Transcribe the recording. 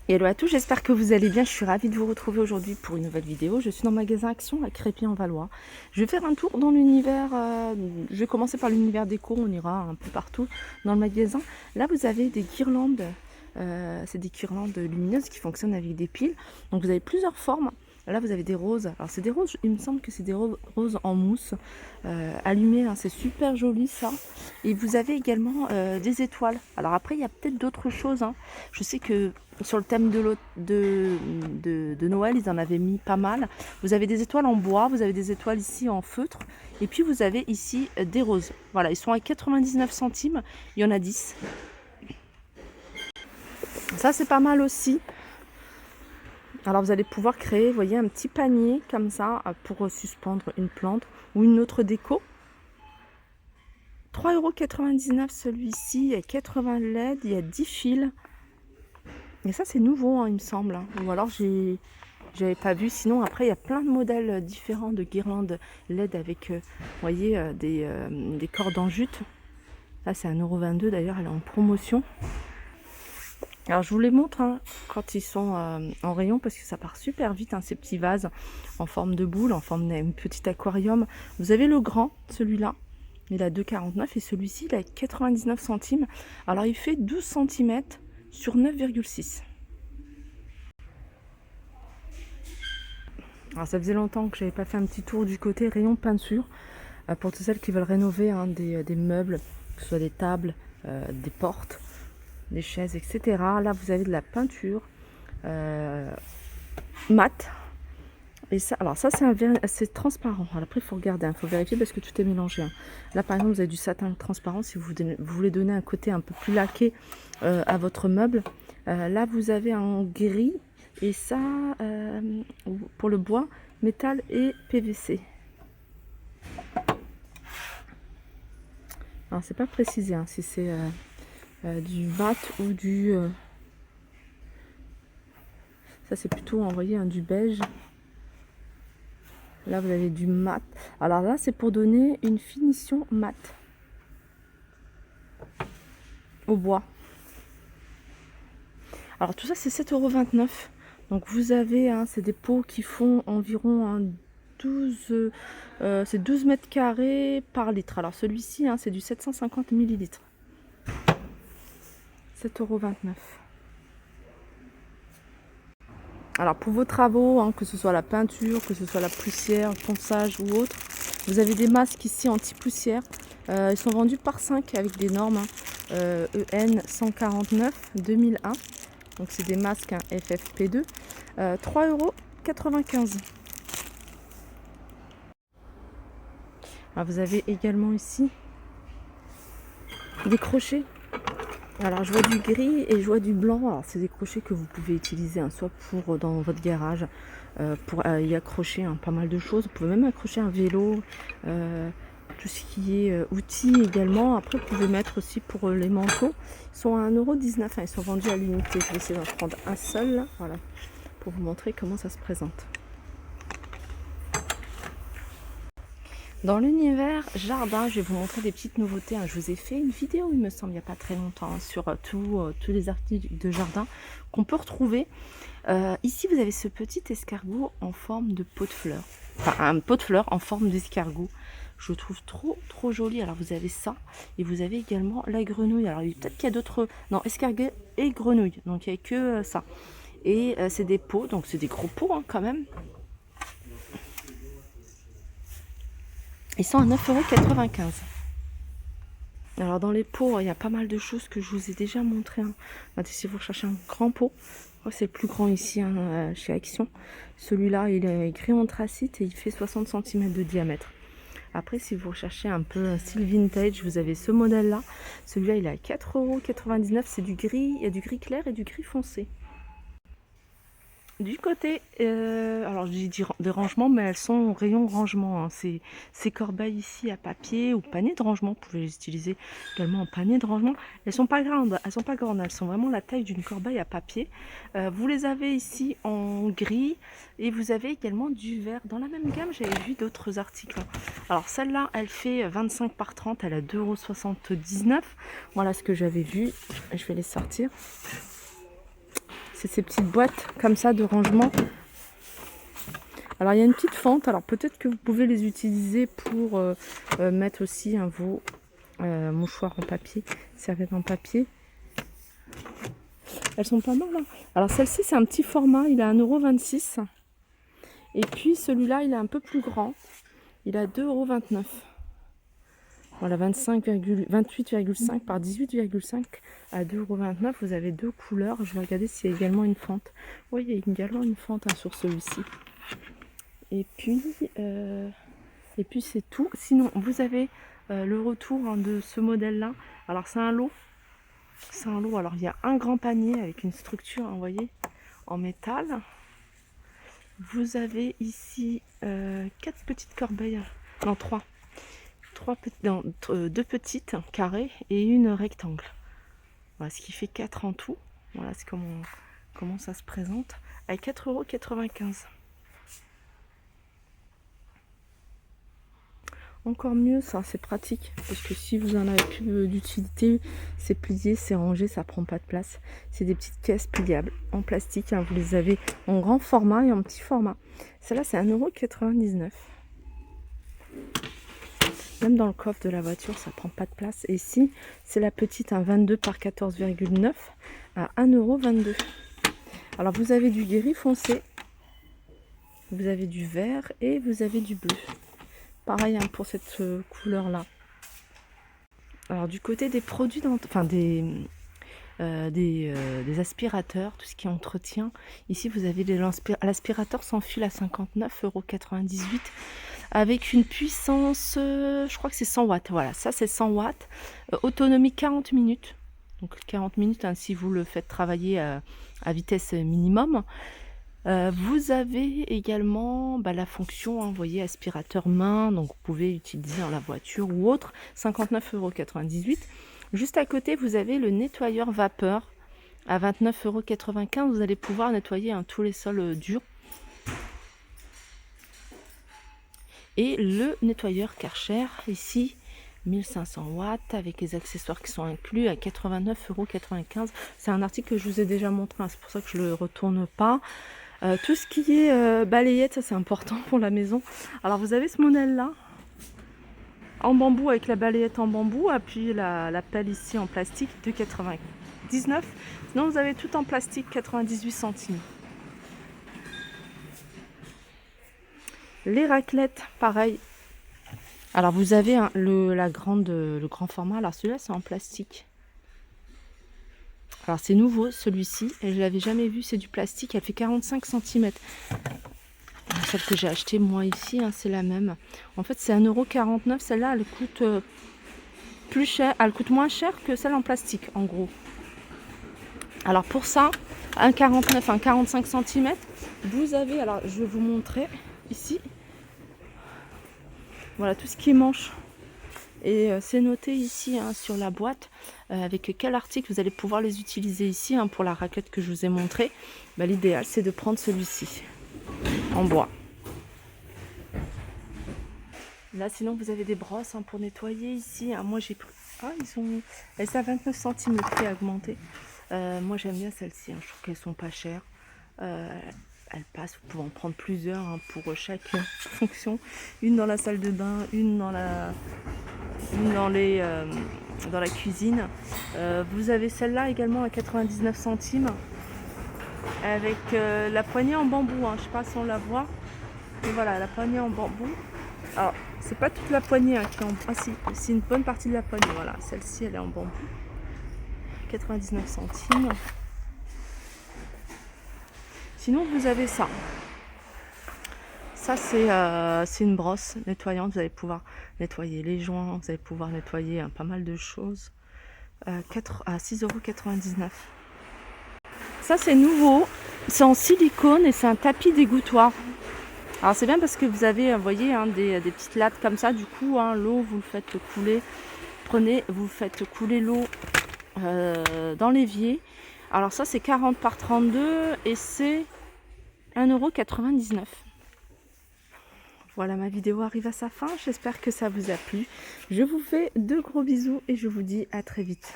Hello à tous, j'espère que vous allez bien. Je suis ravie de vous retrouver aujourd'hui pour une nouvelle vidéo. Je suis dans le magasin Action à Crépy-en-Valois. Je vais faire un tour dans l'univers, je vais commencer par l'univers déco, on ira un peu partout dans le magasin. Là vous avez des guirlandes, c'est des guirlandes lumineuses qui fonctionnent avec des piles. Donc vous avez plusieurs formes. Là vous avez des roses, alors c'est des roses, il me semble que c'est des roses en mousse allumées, hein. C'est super joli ça. Et vous avez également des étoiles. Alors après il y a peut-être d'autres choses, hein. Je sais que sur le thème de Noël, ils en avaient mis pas mal. Vous avez des étoiles en bois, vous avez des étoiles ici en feutre, et puis vous avez ici des roses. Voilà, ils sont à 99 centimes, il y en a 10. Ça c'est pas mal aussi. Alors vous allez pouvoir créer, vous voyez, un petit panier comme ça pour suspendre une plante ou une autre déco. 3,99 € celui-ci, il y a 80 LED, il y a 10 fils. Et ça c'est nouveau, hein, il me semble. Ou alors j'avais pas vu. Sinon après il y a plein de modèles différents de guirlandes LED avec, vous voyez, des cordes en jute. Là c'est 1,22 € d'ailleurs, elle est en promotion. Alors je vous les montre, hein, quand ils sont en rayon parce que ça part super vite, hein, ces petits vases en forme de boule, en forme d'un petit aquarium. Vous avez le grand, celui-là, il a 2,49 € et celui-ci il a 99 centimes. Alors il fait 12 cm sur 9,6. Alors ça faisait longtemps que j'avais pas fait un petit tour du côté rayon peinture pour toutes celles qui veulent rénover, hein, des meubles, que ce soit des tables, des portes, des chaises, etc. Là vous avez de la peinture mat. Et ça, alors ça c'est transparent. Alors après il faut regarder, il faut vérifier parce que tout est mélangé, hein. Là par exemple vous avez du satin transparent si vous voulez donner un côté un peu plus laqué à votre meuble. Là vous avez un gris et ça pour le bois, métal et PVC. Alors c'est pas précisé, hein, si c'est du mat ou du ça c'est plutôt envoyé, hein, du beige. Là vous avez du mat. Alors là c'est pour donner une finition mat au bois. Alors tout ça c'est 7,29 €. Donc vous avez, hein, c'est des pots qui font environ, hein, 12, c'est 12 mètres carrés par litre. Alors celui-ci, hein, c'est du 750 millilitres. 7,29 €. Alors pour vos travaux, hein, que ce soit la peinture, que ce soit la poussière, le ponçage ou autre, vous avez des masques ici anti-poussière. Ils sont vendus par 5 avec des normes, hein, EN 149 2001. Donc c'est des masques, hein, FFP2. 3,95 €. Alors vous avez également ici des crochets. Alors je vois du gris et je vois du blanc. Alors c'est des crochets que vous pouvez utiliser, hein, soit pour dans votre garage, pour y accrocher, hein, pas mal de choses. Vous pouvez même accrocher un vélo, tout ce qui est outils également. Après vous pouvez mettre aussi pour les manteaux. Ils sont à 1,19 €, hein, ils sont vendus à l'unité. Je vais essayer d'en prendre un seul, voilà, pour vous montrer comment ça se présente. Dans l'univers jardin, je vais vous montrer des petites nouveautés, hein. Je vous ai fait une vidéo, il me semble, il n'y a pas très longtemps, hein, sur tous les articles de jardin qu'on peut retrouver. Ici, vous avez ce petit escargot en forme de pot de fleurs. Enfin, un pot de fleurs en forme d'escargot. Je le trouve trop joli. Alors, vous avez ça. Et vous avez également la grenouille. Alors, peut-être qu'il y a d'autres... Non, escargot et grenouille. Donc, il n'y a que ça. Et c'est des pots. Donc, c'est des gros pots, hein, quand même. Ils sont à 9,95 €. Alors dans les pots, il y a pas mal de choses que je vous ai déjà montré, hein. Si vous recherchez un grand pot, c'est le plus grand ici, hein, chez Action. Celui-là, il est gris anthracite et il fait 60 cm de diamètre. Après, si vous recherchez un peu un style vintage, vous avez ce modèle-là. Celui-là, il est à 4,99 €. C'est du gris, il y a du gris clair et du gris foncé. Du côté, alors je dis de rangement, mais elles sont au rayon rangement, hein. Ces corbeilles ici à papier ou panier de rangement, vous pouvez les utiliser également en panier de rangement. Elles sont pas grandes, elles sont vraiment la taille d'une corbeille à papier. Vous les avez ici en gris et vous avez également du vert. Dans la même gamme, j'avais vu d'autres articles, hein. Alors celle-là, elle fait 25 par 30, elle a 2,79 €. Voilà ce que j'avais vu. Je vais les sortir. c'est ces petites boîtes comme ça de rangement. Alors il y a une petite fente, alors peut-être que vous pouvez les utiliser pour mettre aussi vos mouchoirs en papier, serviettes en papier. Elles sont pas mal, hein. Alors celle-ci c'est un petit format, il est à 1,26 €. Et puis celui-là il est un peu plus grand, il est à 2,29 €. Voilà, 28,5 par 18,5 à 2,29 €. Vous avez deux couleurs. Je vais regarder s'il y a également une fente. Oui, il y a également une fente sur celui-ci. Et puis c'est tout. Sinon, vous avez le retour de ce modèle-là. Alors, c'est un lot. C'est un lot. Alors, il y a un grand panier avec une structure, vous voyez, en métal. Vous avez ici 4 petites corbeilles. Non, 3. Deux petites carrées et une rectangle. Voilà, ce qui fait 4 en tout. Voilà, c'est comment ça se présente. À 4,95 €. Encore mieux, ça c'est pratique parce que si vous en avez plus d'utilité, c'est plié, c'est rangé, ça prend pas de place. C'est des petites caisses pliables en plastique, hein. Vous les avez en grand format et en petit format. Celle-là c'est 1,99 €. Même dans le coffre de la voiture, ça prend pas de place. Et ici, c'est la petite, un 22 par 14,9 à 1,22 €. Alors, vous avez du gris foncé, vous avez du vert et vous avez du bleu. Pareil pour cette couleur-là. Alors, du côté des produits, enfin des aspirateurs, tout ce qui est entretien. Ici, vous avez l'aspirateur sans fil à 59,98 € avec une puissance, je crois que c'est 100 watts. Voilà, ça c'est 100 watts. Autonomie 40 minutes. Donc 40 minutes, hein, si vous le faites travailler à vitesse minimum. Vous avez également la fonction, hein, vous voyez, aspirateur main. Donc vous pouvez utiliser dans la voiture ou autre. 59,98 €. Juste à côté, vous avez le nettoyeur vapeur à 29,95 €. Vous allez pouvoir nettoyer tous les sols durs. Et le nettoyeur Karcher, ici, 1500 watts, avec les accessoires qui sont inclus, à 89,95 €. C'est un article que je vous ai déjà montré, hein, c'est pour ça que je ne le retourne pas. Tout ce qui est balayette, ça c'est important pour la maison. Alors vous avez ce modèle-là, en bambou, avec la balayette en bambou, et puis la pelle ici en plastique, 2,99 €. Sinon vous avez tout en plastique, 98 centimes. Les raclettes, pareil. Alors vous avez le grand format. Alors celui-là c'est en plastique. Alors c'est nouveau celui-ci, et je l'avais jamais vu, c'est du plastique, elle fait 45 cm. Celle que j'ai achetée moi ici, hein, c'est la même. En fait c'est 1,49 €. Celle-là elle coûte plus cher, elle coûte moins cher que celle en plastique en gros. Alors pour ça, 1,49, 45 cm, vous avez, alors je vais vous montrer ici. Voilà tout ce qui est manche. Et c'est noté ici, hein, sur la boîte avec quel article vous allez pouvoir les utiliser ici, hein, pour la raclette que je vous ai montré. L'idéal c'est de prendre celui-ci en bois. Là sinon vous avez des brosses, hein, pour nettoyer ici, hein. Moi j'ai pris, elles sont à 29 centimes, le prix a augmenté. Moi j'aime bien celles-ci, hein. Je trouve qu'elles sont pas chères. Elles passent, vous pouvez en prendre plusieurs, hein, pour chaque fonction. Une dans la salle de bain, une dans la cuisine. Vous avez celle-là également à 99 centimes avec la poignée en bambou, hein. Je ne sais pas si on la voit, mais voilà, la poignée en bambou. Alors c'est pas toute la poignée, hein, qui est en... si, c'est une bonne partie de la poignée. Voilà, celle-ci elle est en bambou, 99 centimes. Sinon vous avez ça. Ça c'est une brosse nettoyante. Vous allez pouvoir nettoyer les joints, vous allez pouvoir nettoyer pas mal de choses. À 6,99 €. Ça c'est nouveau, c'est en silicone et c'est un tapis dégouttoir. Alors c'est bien parce que vous avez, vous voyez, hein, des petites lattes comme ça. Du coup, hein, l'eau vous le faites couler. Vous faites couler l'eau dans l'évier. Alors ça c'est 40 par 32 et c'est 1,99 €. Voilà, ma vidéo arrive à sa fin. J'espère que ça vous a plu. Je vous fais de gros bisous et je vous dis à très vite.